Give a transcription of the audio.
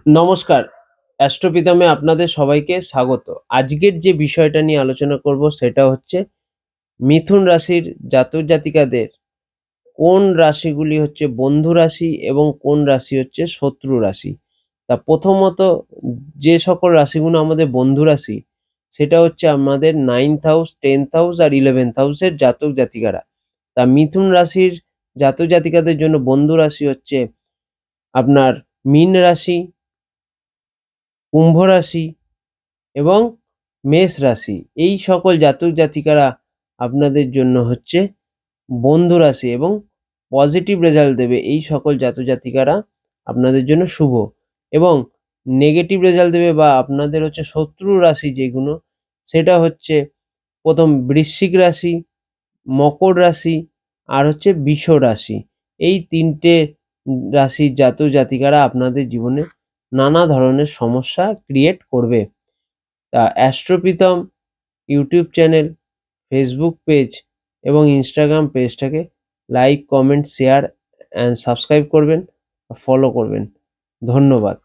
নমস্কার, অ্যাস্ট্রোপিতামে আপনাদের সবাইকে স্বাগত। আজকের যে বিষয়টা নিয়ে আলোচনা করব সেটা হচ্ছে মিথুন রাশির জাতক জাতিকাদের কোন রাশিগুলি হচ্ছে বন্ধু রাশি এবং কোন রাশি হচ্ছে শত্রু রাশি। তা প্রথমত যে সকল রাশিগুলো আমাদের বন্ধু রাশি সেটা হচ্ছে আমাদের 9th হাউস, 10th হাউস আর 11th হাউসের জাতক জাতিকারা। তা মিথুন রাশির জাতক জাতিকাদের জন্য বন্ধু রাশি হচ্ছে আপনার মীন রাশি, কুম্ভ রাশি এবং মেষ রাশি। এই সকল জাতক জাতিকারা আপনাদের জন্য হচ্ছে বন্ধু রাশি এবং পজিটিভ রেজাল্ট দেবে। এই সকল জাতক জাতিকারা আপনাদের জন্য শুভ এবং নেগেটিভ রেজাল্ট দেবে বা আপনাদের হচ্ছে শত্রু রাশি যেগুলো, সেটা হচ্ছে প্রথম বৃশ্চিক রাশি, মকর রাশি আর হচ্ছে বৃষ রাশি। এই তিনটে রাশির জাতক জাতিকারা আপনাদের জীবনে নানা ধরনের সমস্যা ক্রিয়েট করবে। তা অ্যাস্ট্রোপিতম ইউটিউব চ্যানেল, ফেসবুক পেজ এবং ইনস্টাগ্রাম পেজটাকে like, comment, share and subscribe করবেন, ফলো করবেন। ধন্যবাদ।